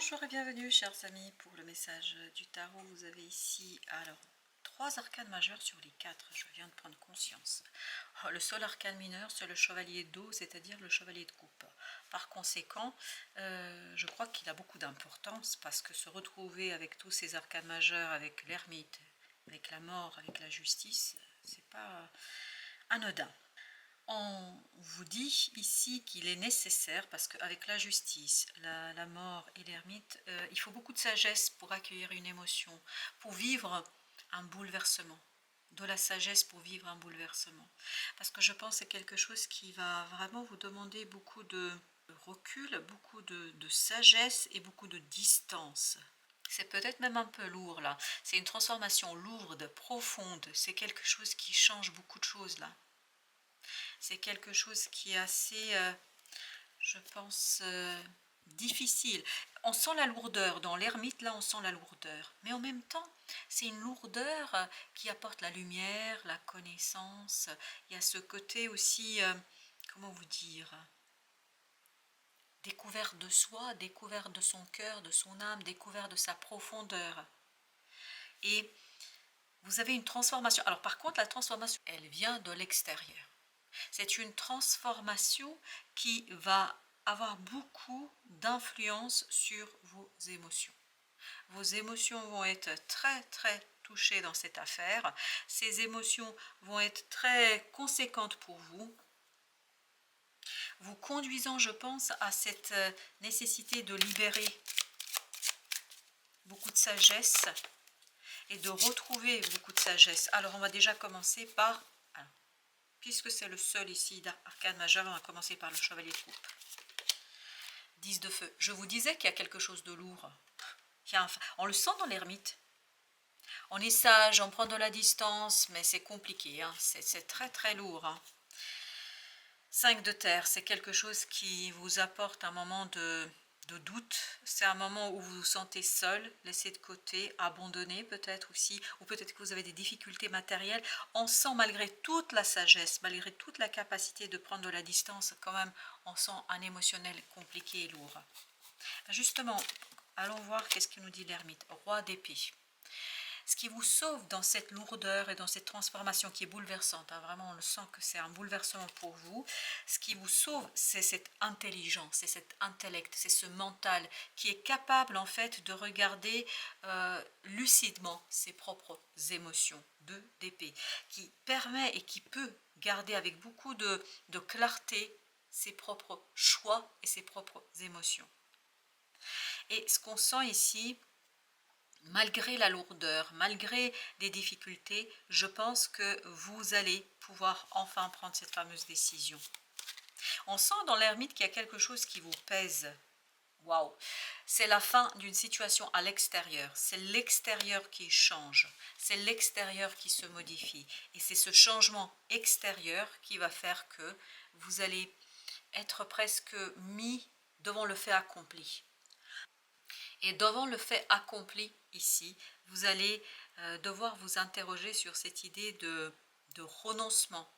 Bonjour et bienvenue chers amis pour le message du tarot. Vous avez ici alors 3 arcanes majeures sur les 4, je viens de prendre conscience. Le seul arcane mineur c'est le chevalier d'eau, c'est-à-dire le chevalier de coupe. Par conséquent, je crois qu'il a beaucoup d'importance parce que se retrouver avec tous ces arcanes majeurs, avec l'ermite, avec la mort, avec la justice, c'est pas anodin. On vous dit ici qu'il est nécessaire, parce qu'avec la justice, la mort et l'ermite, il faut beaucoup de sagesse pour accueillir une émotion, pour vivre un bouleversement, de la sagesse pour vivre un bouleversement. Parce que je pense que c'est quelque chose qui va vraiment vous demander beaucoup de recul, beaucoup de sagesse et beaucoup de distance. C'est peut-être même un peu lourd là, c'est une transformation lourde, profonde, c'est quelque chose qui change beaucoup de choses là. C'est quelque chose qui est assez, je pense, difficile. On sent la lourdeur, dans l'ermite, là, on sent la lourdeur. Mais en même temps, c'est une lourdeur qui apporte la lumière, la connaissance. Il y a ce côté aussi, comment vous dire, découverte de soi, découverte de son cœur, de son âme, découverte de sa profondeur. Et vous avez une transformation. Alors par contre, la transformation, elle vient de l'extérieur. C'est une transformation qui va avoir beaucoup d'influence sur vos émotions. Vos émotions vont être très très touchées dans cette affaire. Ces émotions vont être très conséquentes pour vous, vous conduisant, je pense, à cette nécessité de libérer beaucoup de sagesse et de retrouver beaucoup de sagesse. Alors on va déjà commencer par... Puisque c'est le seul ici d'arcane majeur, on va commencer par le chevalier de coupe. 10 de feu. Je vous disais qu'il y a quelque chose de lourd. On le sent dans l'ermite. On est sage, on prend de la distance, mais c'est compliqué. Hein. C'est très très lourd. Hein. 5 de terre, c'est quelque chose qui vous apporte un moment de doute. C'est un moment où vous vous sentez seul, laissé de côté, abandonné peut-être aussi, ou peut-être que vous avez des difficultés matérielles. On sent malgré toute la sagesse, malgré toute la capacité de prendre de la distance, quand même, on sent un émotionnel compliqué et lourd. Justement, allons voir qu'est-ce que nous dit l'ermite. Roi d'épée. Ce qui vous sauve dans cette lourdeur et dans cette transformation qui est bouleversante, hein, vraiment on le sent que c'est un bouleversement pour vous, ce qui vous sauve c'est cette intelligence, c'est cet intellect, c'est ce mental qui est capable en fait de regarder lucidement ses propres émotions, d'épée, qui permet et qui peut garder avec beaucoup de clarté ses propres choix et ses propres émotions. Et ce qu'on sent ici, malgré la lourdeur, malgré les difficultés, je pense que vous allez pouvoir enfin prendre cette fameuse décision. On sent dans l'ermite qu'il y a quelque chose qui vous pèse. Waouh! C'est la fin d'une situation à l'extérieur. C'est l'extérieur qui change. C'est l'extérieur qui se modifie. Et c'est ce changement extérieur qui va faire que vous allez être presque mis devant le fait accompli. Et devant le fait accompli ici, vous allez devoir vous interroger sur cette idée de renoncement.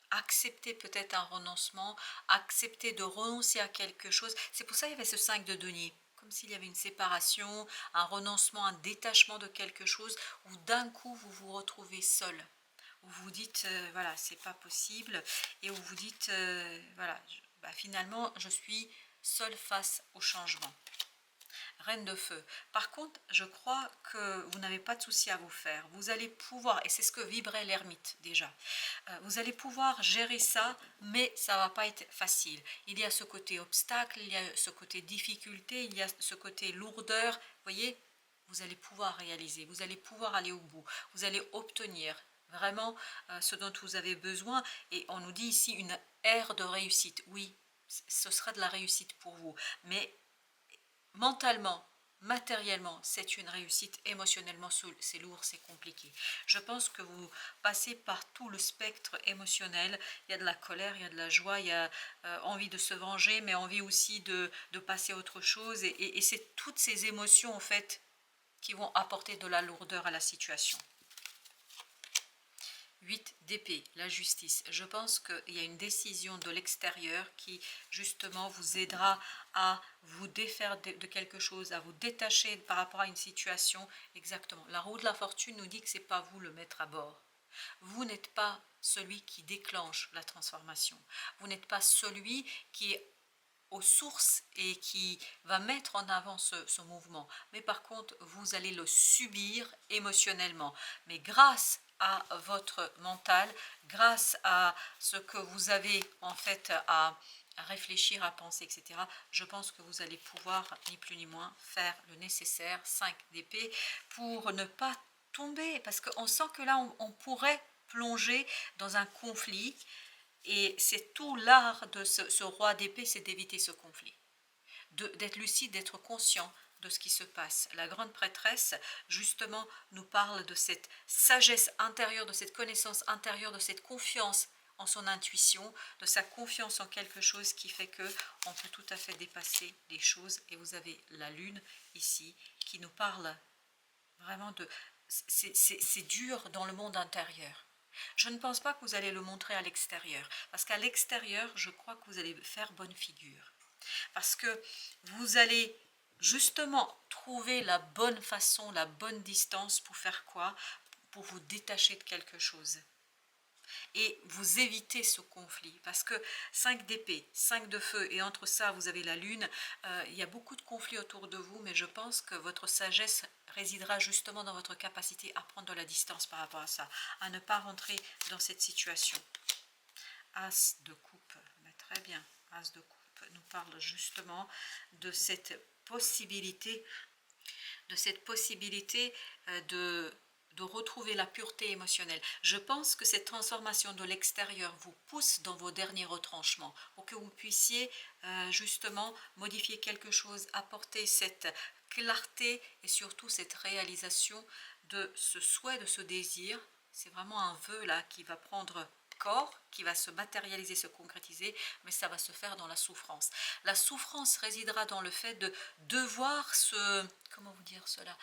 Accepter peut-être un renoncement, accepter de renoncer à quelque chose. C'est pour ça qu'il y avait ce 5 de denier, comme s'il y avait une séparation, un renoncement, un détachement de quelque chose, où d'un coup vous vous retrouvez seul. Où vous vous dites, voilà, c'est pas possible, et où vous dites, voilà, finalement je suis seul face au changement. Reine de feu. Par contre, je crois que vous n'avez pas de souci à vous faire. Vous allez pouvoir, et c'est ce que vibrait l'ermite déjà, vous allez pouvoir gérer ça, mais ça ne va pas être facile. Il y a ce côté obstacle, il y a ce côté difficulté, il y a ce côté lourdeur. Vous voyez, vous allez pouvoir réaliser, vous allez pouvoir aller au bout, vous allez obtenir vraiment ce dont vous avez besoin. Et on nous dit ici une ère de réussite. Oui, ce sera de la réussite pour vous, mais mentalement, matériellement, c'est une réussite, émotionnellement, c'est lourd, c'est compliqué. Je pense que vous passez par tout le spectre émotionnel. Il y a de la colère, il y a de la joie, il y a envie de se venger, mais envie aussi de passer à autre chose. Et c'est toutes ces émotions, en fait, qui vont apporter de la lourdeur à la situation. 8 d'épée, la justice. Je pense qu'il y a une décision de l'extérieur qui justement vous aidera à vous défaire de quelque chose, à vous détacher par rapport à une situation. Exactement. La roue de la fortune nous dit que ce n'est pas vous le maître à bord. Vous n'êtes pas celui qui déclenche la transformation. Vous n'êtes pas celui qui est aux sources et qui va mettre en avant ce mouvement. Mais par contre, vous allez le subir émotionnellement. Mais grâce à votre mental, grâce à ce que vous avez en fait à réfléchir, à penser, etc., je pense que vous allez pouvoir, ni plus ni moins, faire le nécessaire, 5 d'épée, pour ne pas tomber. Parce qu'on sent que là, on pourrait plonger dans un conflit. Et c'est tout l'art de ce roi d'épée, c'est d'éviter ce conflit, d'être lucide, d'être conscient de ce qui se passe. La grande prêtresse, justement, nous parle de cette sagesse intérieure, de cette connaissance intérieure, de cette confiance en son intuition, de sa confiance en quelque chose qui fait que on peut tout à fait dépasser les choses. Et vous avez la lune ici qui nous parle vraiment de... C'est dur dans le monde intérieur. Je ne pense pas que vous allez le montrer à l'extérieur, parce qu'à l'extérieur, je crois que vous allez faire bonne figure. Parce que vous allez justement trouver la bonne façon, la bonne distance pour faire quoi? Pour vous détacher de quelque chose. Et vous évitez ce conflit, parce que 5 d'épée, 5 de feu, et entre ça vous avez la lune, il y a beaucoup de conflits autour de vous, mais je pense que votre sagesse résidera justement dans votre capacité à prendre de la distance par rapport à ça, à ne pas rentrer dans cette situation. As de coupe, mais très bien, As de coupe nous parle justement de cette possibilité, de retrouver la pureté émotionnelle. Je pense que cette transformation de l'extérieur vous pousse dans vos derniers retranchements pour que vous puissiez justement modifier quelque chose, apporter cette clarté et surtout cette réalisation de ce souhait, de ce désir. C'est vraiment un vœu là qui va prendre corps, qui va se matérialiser, se concrétiser, mais ça va se faire dans la souffrance. La souffrance résidera dans le fait de devoir se... Comment vous dire cela?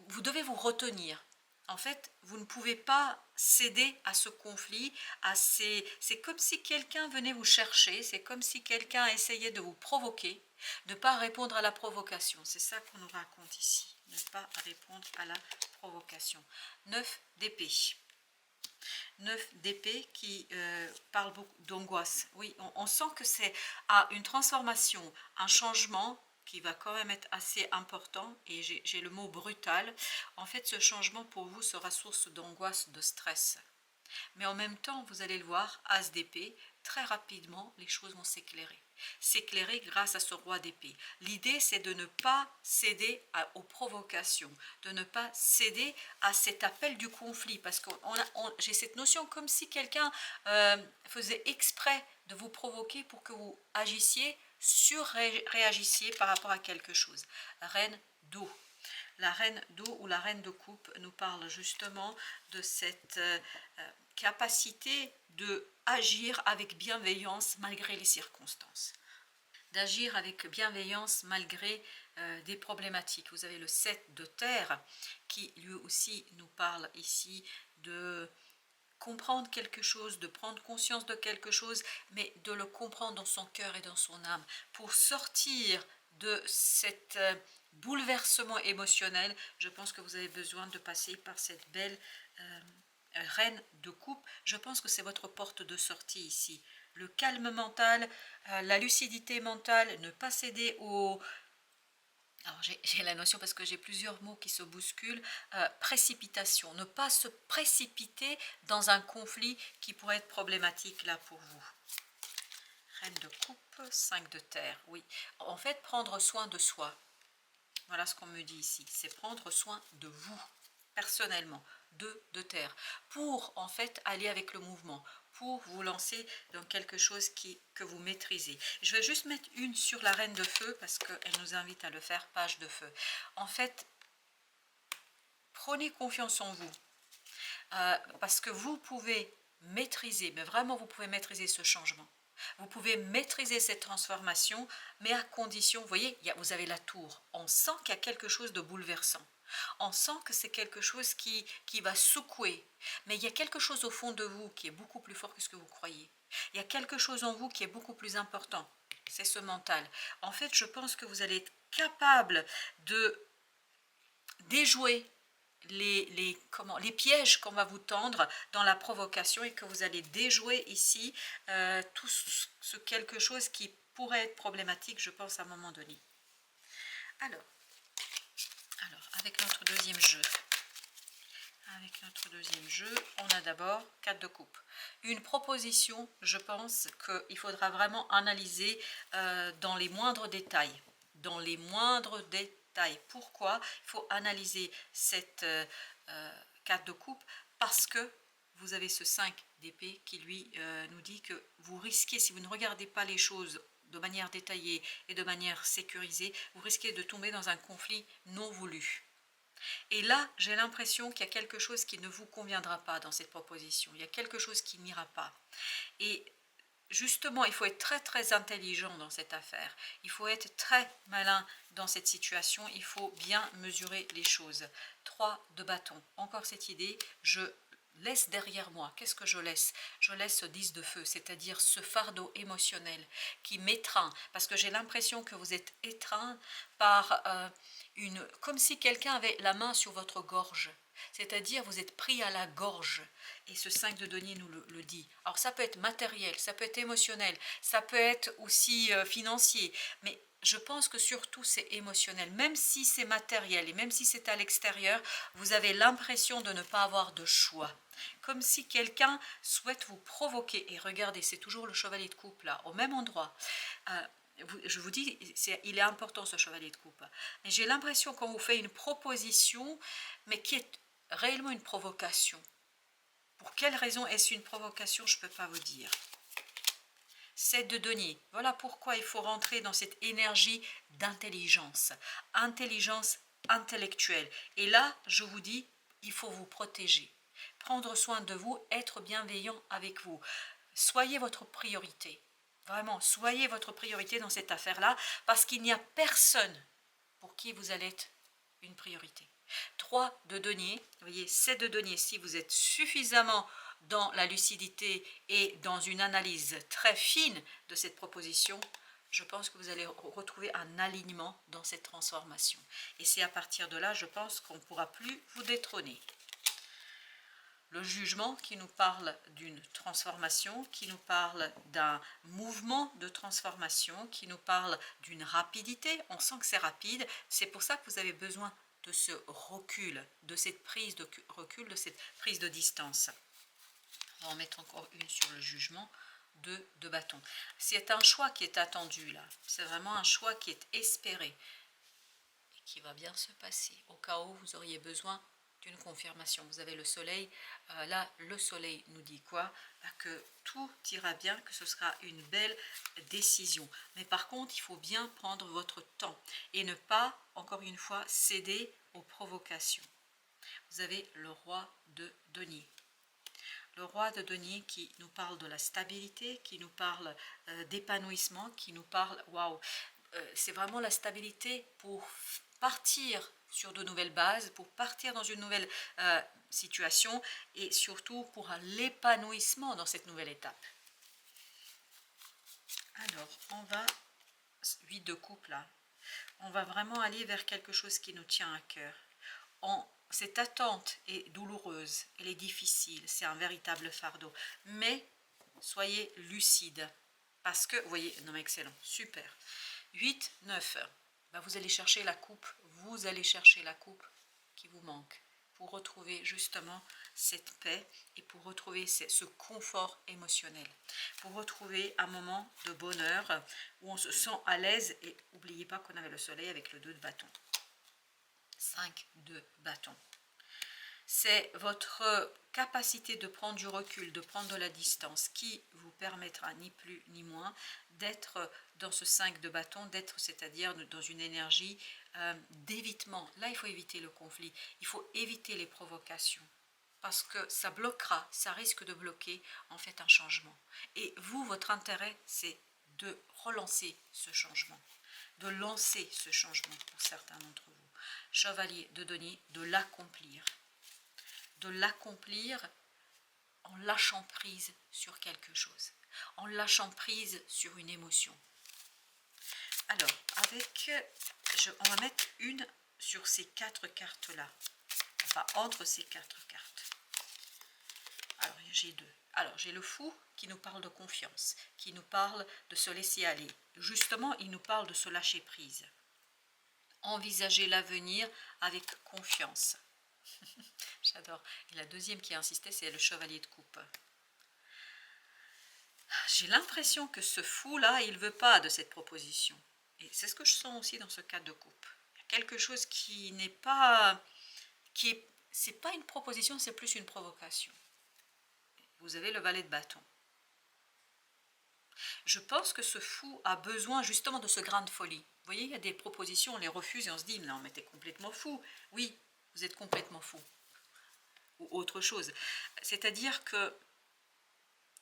Vous devez vous retenir. En fait, vous ne pouvez pas céder à ce conflit, c'est comme si quelqu'un venait vous chercher, c'est comme si quelqu'un essayait de vous provoquer, de ne pas répondre à la provocation. C'est ça qu'on nous raconte ici, ne pas répondre à la provocation. 9 d'épée. 9 d'épée qui parle beaucoup d'angoisse. Oui, on sent que c'est une transformation, un changement qui va quand même être assez important, et j'ai le mot brutal. En fait, ce changement pour vous sera source d'angoisse, de stress. Mais en même temps, vous allez le voir, As d'épée, très rapidement, les choses vont s'éclairer. S'éclairer grâce à ce roi d'épée. L'idée, c'est de ne pas céder aux provocations, de ne pas céder à cet appel du conflit, parce que j'ai cette notion comme si quelqu'un faisait exprès de vous provoquer pour que vous agissiez, surréagissiez par rapport à quelque chose. Reine d'eau. La reine d'eau ou la reine de coupe nous parle justement de cette capacité de agir avec bienveillance malgré les circonstances. D'agir avec bienveillance malgré des problématiques. Vous avez le 7 de terre qui lui aussi nous parle ici de comprendre quelque chose, de prendre conscience de quelque chose, mais de le comprendre dans son cœur et dans son âme, pour sortir de cet bouleversement émotionnel. Je pense que vous avez besoin de passer par cette belle reine de coupe. Je pense que c'est votre porte de sortie ici. Le calme mental, la lucidité mentale, ne pas céder au... Alors j'ai la notion parce que j'ai plusieurs mots qui se bousculent. Précipitation, ne pas se précipiter dans un conflit qui pourrait être problématique là pour vous. Reine de coupe, 5 de terre, oui. En fait, prendre soin de soi. Voilà ce qu'on me dit ici, c'est prendre soin de vous, personnellement, de terre, pour en fait aller avec le mouvement, pour vous lancer dans quelque chose que vous maîtrisez. Je vais juste mettre une sur la reine de feu, parce qu'elle nous invite à le faire, page de feu. En fait, prenez confiance en vous, parce que vous pouvez maîtriser, mais vraiment vous pouvez maîtriser ce changement. Vous pouvez maîtriser cette transformation, mais à condition, vous voyez, vous avez la tour. On sent qu'il y a quelque chose de bouleversant. On sent que c'est quelque chose qui va secouer. Mais il y a quelque chose au fond de vous qui est beaucoup plus fort que ce que vous croyez. Il y a quelque chose en vous qui est beaucoup plus important. C'est ce mental. En fait, je pense que vous allez être capable de déjouer les pièges qu'on va vous tendre dans la provocation et que vous allez déjouer ici tout ce quelque chose qui pourrait être problématique, je pense, à un moment donné. Alors avec notre deuxième jeu. Avec notre deuxième jeu, on a d'abord 4 de coupe. Une proposition, je pense qu'il faudra vraiment analyser dans les moindres détails. Dans les moindres détails. Pourquoi il faut analyser cette 4 de coupe? Parce que vous avez ce 5 d'épée qui lui nous dit que vous risquez, si vous ne regardez pas les choses de manière détaillée et de manière sécurisée, vous risquez de tomber dans un conflit non voulu. Et là, j'ai l'impression qu'il y a quelque chose qui ne vous conviendra pas dans cette proposition. Il y a quelque chose qui n'ira pas. Et justement, il faut être très très intelligent dans cette affaire. Il faut être très malin dans cette situation. Il faut bien mesurer les choses. 3 de bâton. Encore cette idée, je laisse derrière moi. Qu'est-ce que je laisse? Je laisse ce 10 de feu, c'est-à-dire ce fardeau émotionnel qui m'étreint. Parce que j'ai l'impression que vous êtes étreint par comme si quelqu'un avait la main sur votre gorge. C'est-à-dire vous êtes pris à la gorge. Et ce 5 de denier nous le dit. Alors ça peut être matériel, ça peut être émotionnel, ça peut être aussi financier. Mais je pense que surtout c'est émotionnel. Même si c'est matériel et même si c'est à l'extérieur, vous avez l'impression de ne pas avoir de choix. Comme si quelqu'un souhaite vous provoquer. Et regardez, c'est toujours le chevalier de coupe là, au même endroit. Je vous dis, il est important ce chevalier de coupe. J'ai l'impression qu'on vous fait une proposition, mais qui est réellement une provocation. Pour quelle raison est-ce une provocation? Je ne peux pas vous dire. 7 de denier. Voilà pourquoi il faut rentrer dans cette énergie d'intelligence. Intelligence intellectuelle. Et là, je vous dis, il faut vous protéger. Prendre soin de vous, être bienveillant avec vous. Soyez votre priorité. Vraiment, soyez votre priorité dans cette affaire-là, parce qu'il n'y a personne pour qui vous allez être une priorité. 3 de denier, vous voyez, 7 de denier, si vous êtes suffisamment dans la lucidité et dans une analyse très fine de cette proposition, je pense que vous allez retrouver un alignement dans cette transformation. Et c'est à partir de là, je pense qu'on ne pourra plus vous détrôner. Le jugement qui nous parle d'une transformation, qui nous parle d'un mouvement de transformation, qui nous parle d'une rapidité. On sent que c'est rapide, c'est pour ça que vous avez besoin de ce recul, de cette prise de recul, de cette prise de distance. On va en mettre encore une sur le jugement. 2 de bâton. C'est un choix qui est attendu là, c'est vraiment un choix qui est espéré et qui va bien se passer au cas où vous auriez besoin d'une confirmation. Vous avez le soleil, là le soleil nous dit quoi? Que tout ira bien, que ce sera une belle décision. Mais par contre, il faut bien prendre votre temps et ne pas, encore une fois, céder aux provocations. Vous avez le roi de denier. Le roi de denier qui nous parle de la stabilité, qui nous parle d'épanouissement, qui nous parle, waouh, c'est vraiment la stabilité pour partir sur de nouvelles bases, pour partir dans une nouvelle situation et surtout pour l'épanouissement dans cette nouvelle étape. Alors, on va, 8 de coupe là, on va vraiment aller vers quelque chose qui nous tient à cœur. Cette attente est douloureuse, elle est difficile, c'est un véritable fardeau. Mais soyez lucide, parce que, vous voyez, non mais excellent, super. 8, 9, ben vous allez chercher la coupe, qui vous manque, pour retrouver justement cette paix et pour retrouver ce confort émotionnel, pour retrouver un moment de bonheur où on se sent à l'aise. Et n'oubliez pas qu'on avait le soleil avec le 2 de bâton. 5 de bâton. C'est votre capacité de prendre du recul, de prendre de la distance qui vous permettra ni plus ni moins d'être dans ce 5 de bâton, d'être c'est-à-dire dans une énergie d'évitement. Là, il faut éviter le conflit, il faut éviter les provocations. parce que ça bloquera, ça risque de bloquer en fait un changement. Et vous, votre intérêt, c'est de relancer ce changement, de lancer ce changement pour certains d'entre vous. Chevalier de denier, de l'accomplir en lâchant prise sur quelque chose, en lâchant prise sur une émotion. Alors, on va mettre une sur ces 4 cartes-là, enfin entre ces 4 cartes. Alors, j'ai 2. Alors, j'ai le fou qui nous parle de confiance, qui nous parle de se laisser aller. Justement, il nous parle de se lâcher prise. Envisager l'avenir avec confiance. J'adore. Et la deuxième qui a insisté, c'est le chevalier de coupe. J'ai l'impression que ce fou-là, il ne veut pas de cette proposition. Et c'est ce que je sens aussi dans ce cas de coupe. Il y a quelque chose qui n'est pas... c'est pas une proposition, c'est plus une provocation. Vous avez le valet de bâton. Je pense que ce fou a besoin justement de ce grain de folie. Vous voyez, il y a des propositions, on les refuse et on se dit, non, mais t'es complètement fou. Oui, vous êtes complètement fou. Ou autre chose. C'est-à-dire que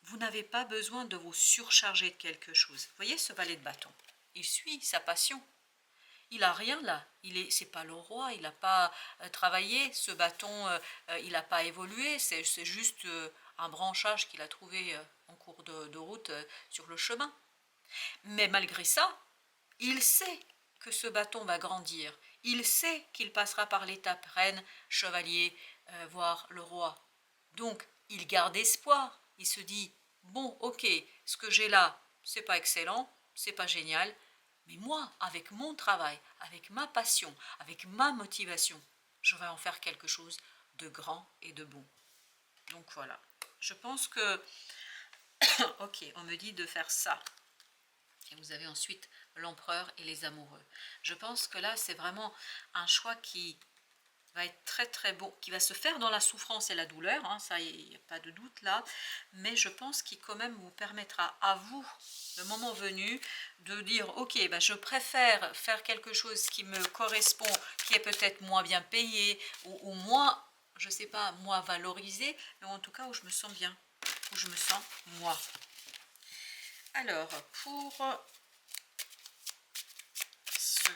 vous n'avez pas besoin de vous surcharger de quelque chose. Vous voyez ce valet de bâton, il suit sa passion. Il n'a rien là, c'est pas le roi, il n'a pas travaillé, ce bâton, il n'a pas évolué, c'est juste un branchage qu'il a trouvé en cours de route sur le chemin. Mais malgré ça, il sait que ce bâton va grandir, il sait qu'il passera par l'étape reine, chevalier, voire le roi. Donc, il garde espoir, il se dit, bon, ok, ce que j'ai là, c'est pas excellent, c'est pas génial, mais moi, avec mon travail, avec ma passion, avec ma motivation, je vais en faire quelque chose de grand et de bon. Donc voilà, je pense que, ok, on me dit de faire ça. Et vous avez ensuite l'empereur et les amoureux. Je pense que là, c'est vraiment un choix qui va être très très beau, qui va se faire dans la souffrance et la douleur, hein, ça il n'y a pas de doute là, mais je pense qu'il quand même vous permettra à vous, le moment venu, de dire ok, ben je préfère faire quelque chose qui me correspond, qui est peut-être moins bien payé, ou moins, je sais pas, moins valorisé, mais en tout cas où je me sens bien, où je me sens moi. Alors, pour ce...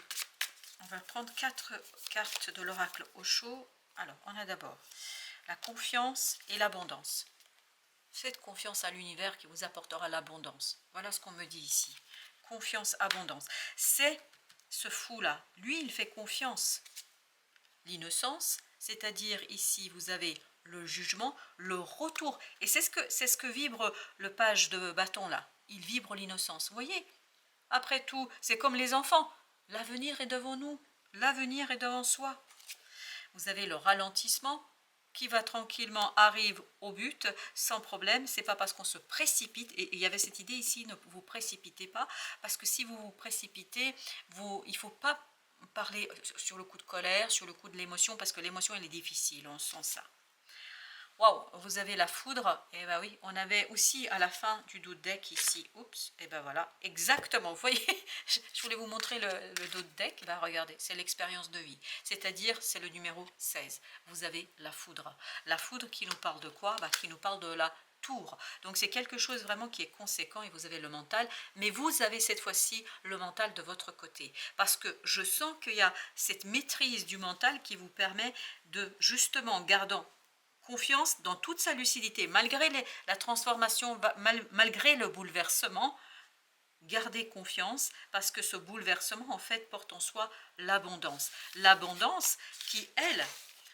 On va prendre 4 cartes de l'oracle Osho. Alors, on a d'abord la confiance et l'abondance. Faites confiance à l'univers qui vous apportera l'abondance. Voilà ce qu'on me dit ici. Confiance, abondance. C'est ce fou-là. Lui, il fait confiance. L'innocence, c'est-à-dire ici, vous avez le jugement, le retour. Et c'est ce que vibre le page de bâton là. Il vibre l'innocence. Vous voyez? Après tout, c'est comme les enfants. L'avenir est devant nous. L'avenir est devant soi. Vous avez le ralentissement qui va tranquillement, arrive au but sans problème. C'est pas parce qu'on se précipite. Et il y avait cette idée ici, ne vous précipitez pas. Parce que si vous vous précipitez, il ne faut pas parler sur le coup de colère, sur le coup de l'émotion, parce que l'émotion, elle est difficile. On sent ça. Waouh, vous avez la foudre, et ben oui, on avait aussi à la fin du dos de deck ici, oups, et ben voilà, exactement, vous voyez, je voulais vous montrer le dos de deck, ben regardez, c'est l'expérience de vie, c'est-à-dire c'est le numéro 16, vous avez la foudre qui nous parle de quoi? Ben, qui nous parle de la tour, donc c'est quelque chose vraiment qui est conséquent et vous avez le mental, mais vous avez cette fois-ci le mental de votre côté, parce que je sens qu'il y a cette maîtrise du mental qui vous permet de, justement, gardant confiance dans toute sa lucidité, malgré la transformation, malgré le bouleversement, gardez confiance parce que ce bouleversement en fait porte en soi l'abondance. L'abondance qui, elle,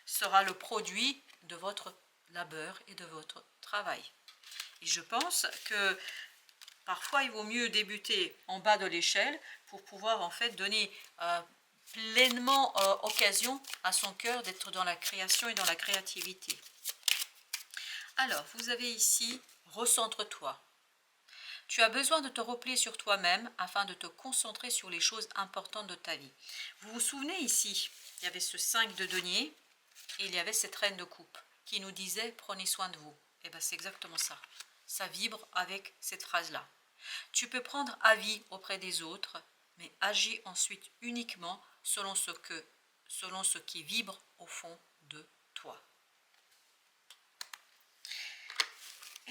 sera le produit de votre labeur et de votre travail. Et je pense que parfois il vaut mieux débuter en bas de l'échelle pour pouvoir en fait donner pleinement occasion à son cœur d'être dans la création et dans la créativité. Alors, vous avez ici, recentre-toi. Tu as besoin de te replier sur toi-même afin de te concentrer sur les choses importantes de ta vie. Vous vous souvenez ici, il y avait ce 5 de denier et il y avait cette reine de coupe qui nous disait « prenez soin de vous ». Et bien c'est exactement ça. Ça vibre avec cette phrase-là. Tu peux prendre avis auprès des autres, mais agis ensuite uniquement selon ce qui vibre au fond de toi.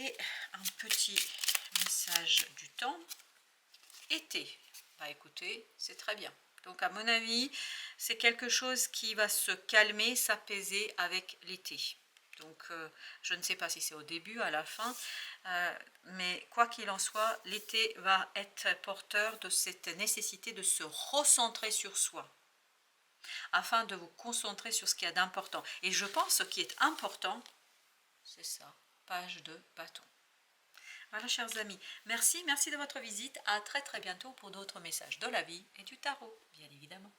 Et un petit message du temps. Été. Bah écoutez, c'est très bien. Donc à mon avis, c'est quelque chose qui va se calmer, s'apaiser avec l'été. Donc je ne sais pas si c'est au début, à la fin, mais quoi qu'il en soit, l'été va être porteur de cette nécessité de se recentrer sur soi, afin de vous concentrer sur ce qu'il y a d'important. Et je pense ce qui est important, c'est ça, page de bâton. Voilà, chers amis, merci de votre visite. À très bientôt pour d'autres messages de la vie et du tarot, bien évidemment.